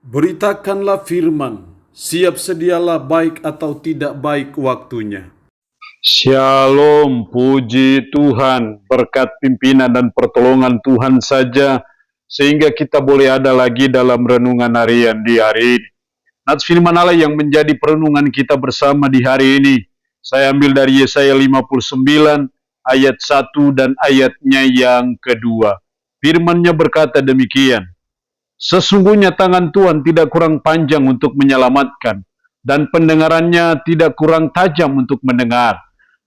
Beritakanlah firman, siap sedialah baik atau tidak baik waktunya. Shalom, puji Tuhan, berkat pimpinan dan pertolongan Tuhan saja, sehingga kita boleh ada lagi dalam renungan harian di hari ini. Nats firman Allah yang menjadi perenungan kita bersama di hari ini, saya ambil dari Yesaya 59, ayat 1 dan ayatnya yang kedua. Firman-Nya berkata demikian, sesungguhnya tangan Tuhan tidak kurang panjang untuk menyelamatkan, dan pendengarannya tidak kurang tajam untuk mendengar.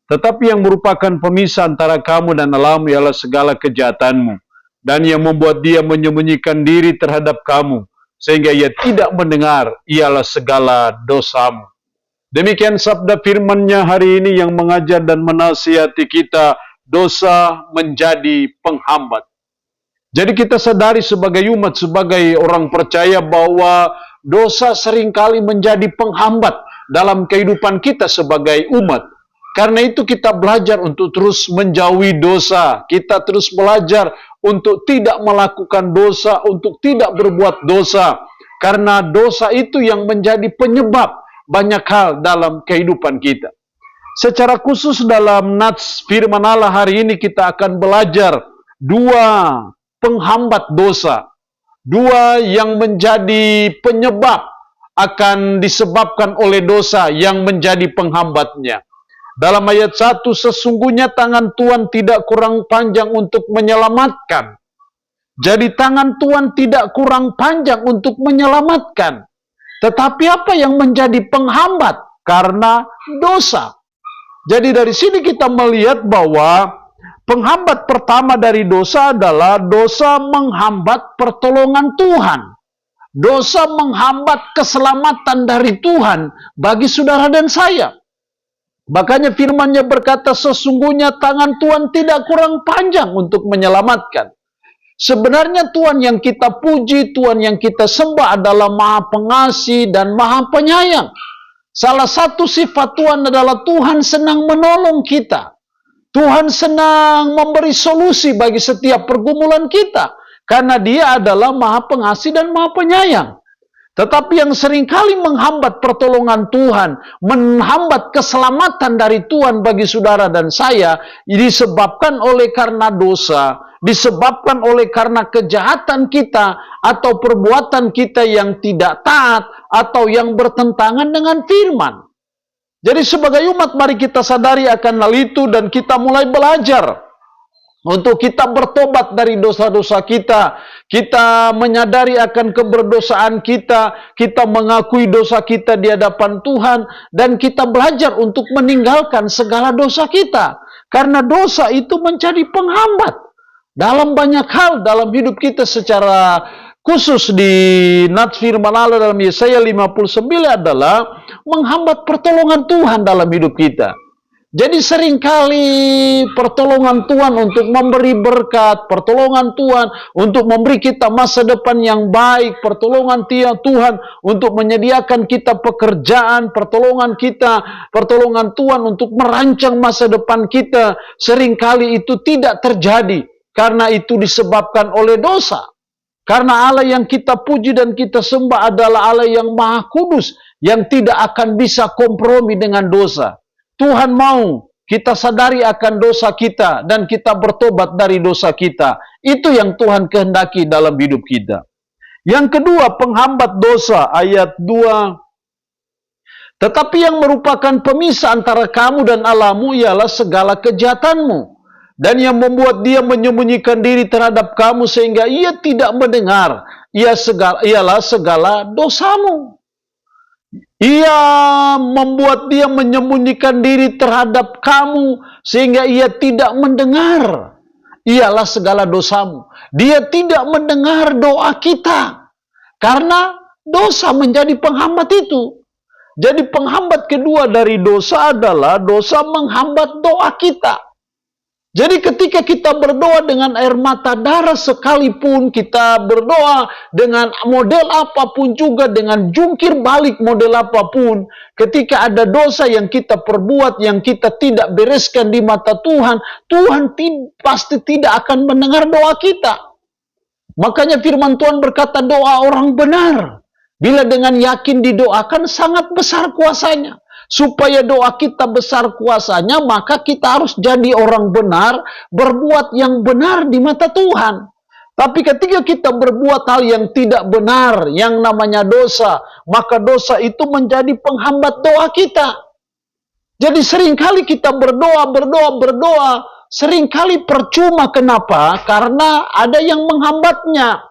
Tetapi yang merupakan pemisah antara kamu dan Allahmu ialah segala kejahatanmu, dan yang membuat dia menyembunyikan diri terhadap kamu, sehingga ia tidak mendengar, ialah segala dosamu. Demikian sabda firman-Nya hari ini yang mengajar dan menasihati kita, dosa menjadi penghambat. Jadi kita sadari sebagai umat, sebagai orang percaya bahwa dosa seringkali menjadi penghambat dalam kehidupan kita sebagai umat. Karena itu kita belajar untuk terus menjauhi dosa. Kita terus belajar untuk tidak melakukan dosa, untuk tidak berbuat dosa. Karena dosa itu yang menjadi penyebab banyak hal dalam kehidupan kita. Secara khusus dalam nats firman Allah hari ini kita akan belajar dua penghambat dosa, dua yang menjadi penyebab akan disebabkan oleh dosa yang menjadi penghambatnya. Dalam ayat 1, sesungguhnya tangan Tuhan tidak kurang panjang untuk menyelamatkan. Jadi tangan Tuhan tidak kurang panjang untuk menyelamatkan. Tetapi apa yang menjadi penghambat? Karena dosa. Jadi dari sini kita melihat bahwa penghambat pertama dari dosa adalah dosa menghambat pertolongan Tuhan. Dosa menghambat keselamatan dari Tuhan bagi saudara dan saya. Makanya firman-Nya berkata, sesungguhnya tangan Tuhan tidak kurang panjang untuk menyelamatkan. Sebenarnya Tuhan yang kita puji, Tuhan yang kita sembah adalah Maha Pengasih dan Maha Penyayang. Salah satu sifat Tuhan adalah Tuhan senang menolong kita. Tuhan senang memberi solusi bagi setiap pergumulan kita. Karena Dia adalah Maha Pengasih dan Maha Penyayang. Tetapi yang seringkali menghambat pertolongan Tuhan, menghambat keselamatan dari Tuhan bagi saudara dan saya, disebabkan oleh karena dosa, disebabkan oleh karena kejahatan kita, atau perbuatan kita yang tidak taat, atau yang bertentangan dengan firman. Jadi sebagai umat mari kita sadari akan hal itu dan kita mulai belajar untuk kita bertobat dari dosa-dosa kita. Kita menyadari akan keberdosaan kita, kita mengakui dosa kita di hadapan Tuhan, dan kita belajar untuk meninggalkan segala dosa kita. Karena dosa itu menjadi penghambat dalam banyak hal dalam hidup kita, secara khusus di nats firman Allah dalam Yesaya 59 adalah menghambat pertolongan Tuhan dalam hidup kita. Jadi seringkali pertolongan Tuhan untuk memberi berkat, pertolongan Tuhan untuk memberi kita masa depan yang baik, pertolongan Tuhan untuk menyediakan kita pekerjaan, pertolongan Tuhan untuk merancang masa depan kita, seringkali itu tidak terjadi karena itu disebabkan oleh dosa. Karena Allah yang kita puji dan kita sembah adalah Allah yang Maha Kudus, yang tidak akan bisa kompromi dengan dosa. Tuhan mau kita sadari akan dosa kita dan kita bertobat dari dosa kita. Itu yang Tuhan kehendaki dalam hidup kita. Yang kedua, penghambat dosa, ayat 2. Tetapi yang merupakan pemisah antara kamu dan Allahmu ialah segala kejahatanmu. Dan yang membuat dia menyembunyikan diri terhadap kamu sehingga ia tidak mendengar, ialah segala dosamu. Ia membuat dia menyembunyikan diri terhadap kamu sehingga ia tidak mendengar, ialah segala dosamu. Dia tidak mendengar doa kita karena dosa menjadi penghambat itu. Jadi penghambat kedua dari dosa adalah dosa menghambat doa kita. Jadi ketika kita berdoa dengan air mata darah sekalipun, kita berdoa dengan model apapun juga, dengan jungkir balik model apapun, ketika ada dosa yang kita perbuat, yang kita tidak bereskan di mata Tuhan, Tuhan pasti tidak akan mendengar doa kita. Makanya firman Tuhan berkata doa orang benar Bila dengan yakin didoakan, sangat besar kuasanya. Supaya doa kita besar kuasanya, maka kita harus jadi orang benar, berbuat yang benar di mata Tuhan. Tapi ketika kita berbuat hal yang tidak benar, yang namanya dosa, maka dosa itu menjadi penghambat doa kita. Jadi seringkali kita berdoa, seringkali percuma. Kenapa? Karena ada yang menghambatnya.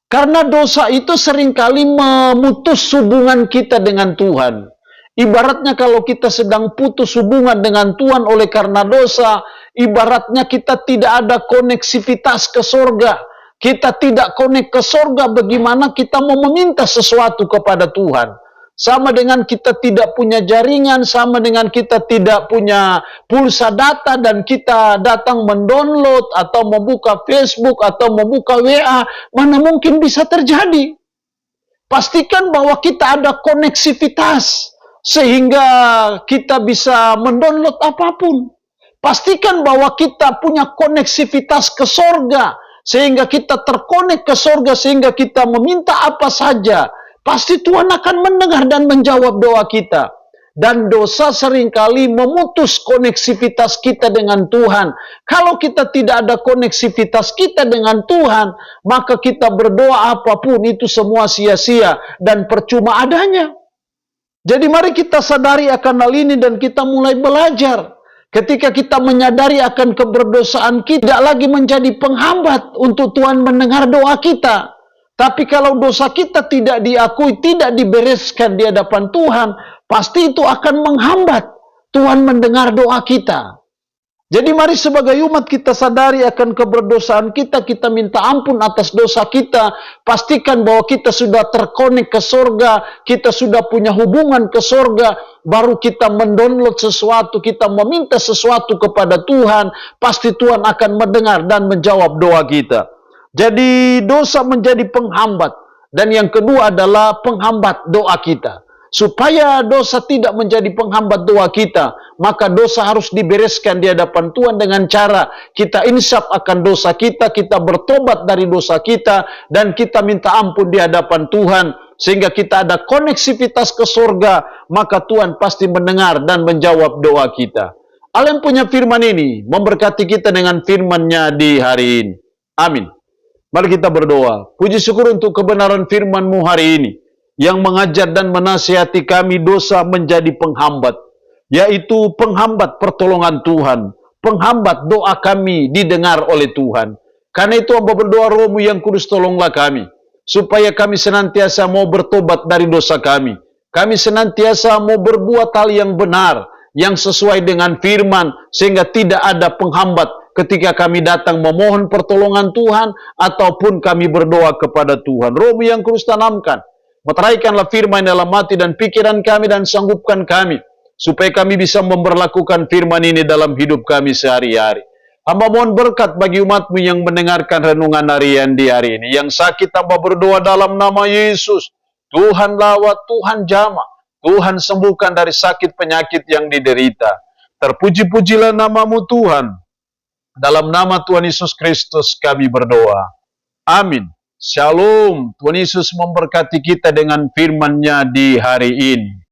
Karena dosa itu seringkali memutus hubungan kita dengan Tuhan. Ibaratnya kalau kita sedang putus hubungan dengan Tuhan oleh karena dosa, ibaratnya kita tidak ada koneksivitas ke sorga. Kita tidak connect ke sorga, bagaimana kita mau meminta sesuatu kepada Tuhan. Sama dengan kita tidak punya jaringan, sama dengan kita tidak punya pulsa data dan kita datang mendownload atau membuka Facebook atau membuka WA, mana mungkin bisa terjadi. Pastikan bahwa kita ada koneksivitas sehingga kita bisa mendownload apapun. Pastikan bahwa kita punya koneksivitas ke sorga sehingga kita terkonek ke sorga, sehingga kita meminta apa saja. Pasti Tuhan akan mendengar dan menjawab doa kita. Dan dosa seringkali memutus koneksivitas kita dengan Tuhan. Kalau kita tidak ada koneksivitas kita dengan Tuhan, maka kita berdoa apapun itu semua sia-sia dan percuma adanya. Jadi mari kita sadari akan hal ini dan kita mulai belajar. Ketika kita menyadari akan keberdosaan kita, tidak lagi menjadi penghambat untuk Tuhan mendengar doa kita. Tapi kalau dosa kita tidak diakui, tidak dibereskan di hadapan Tuhan, pasti itu akan menghambat Tuhan mendengar doa kita. Jadi mari sebagai umat kita sadari akan keberdosaan kita, kita minta ampun atas dosa kita, pastikan bahwa kita sudah terkonek ke sorga, kita sudah punya hubungan ke sorga, baru kita mendownload sesuatu, kita meminta sesuatu kepada Tuhan, pasti Tuhan akan mendengar dan menjawab doa kita. Jadi dosa menjadi penghambat. Dan yang kedua adalah penghambat doa kita. Supaya dosa tidak menjadi penghambat doa kita, maka dosa harus dibereskan di hadapan Tuhan dengan cara kita insaf akan dosa kita, kita bertobat dari dosa kita, dan kita minta ampun di hadapan Tuhan, sehingga kita ada koneksivitas ke surga, maka Tuhan pasti mendengar dan menjawab doa kita. Allah yang punya firman ini memberkati kita dengan firman-Nya di hari ini. Amin. Mari kita berdoa. Puji syukur untuk kebenaran firman-Mu hari ini, yang mengajar dan menasihati kami dosa menjadi penghambat, yaitu penghambat pertolongan Tuhan, penghambat doa kami didengar oleh Tuhan. Karena itu hamba berdoa, Roh-Mu yang kudus tolonglah kami, supaya kami senantiasa mau bertobat dari dosa kami. Kami senantiasa mau berbuat hal yang benar, yang sesuai dengan firman, sehingga tidak ada penghambat ketika kami datang memohon pertolongan Tuhan, ataupun kami berdoa kepada Tuhan. Roh-Mu yang kudus tanamkan, meteraikanlah firman dalam hati dan pikiran kami, dan sanggupkan kami, supaya kami bisa memperlakukan firman ini dalam hidup kami sehari-hari. Hamba mohon berkat bagi umat-Mu yang mendengarkan renungan harian di hari ini. Yang sakit hamba berdoa dalam nama Yesus, Tuhan lawat, Tuhan jamah, Tuhan sembuhkan dari sakit penyakit yang diderita. Terpuji-pujilah nama-Mu Tuhan. Dalam nama Tuhan Yesus Kristus kami berdoa. Amin. Shalom. Tuhan Yesus memberkati kita dengan firman-Nya di hari ini.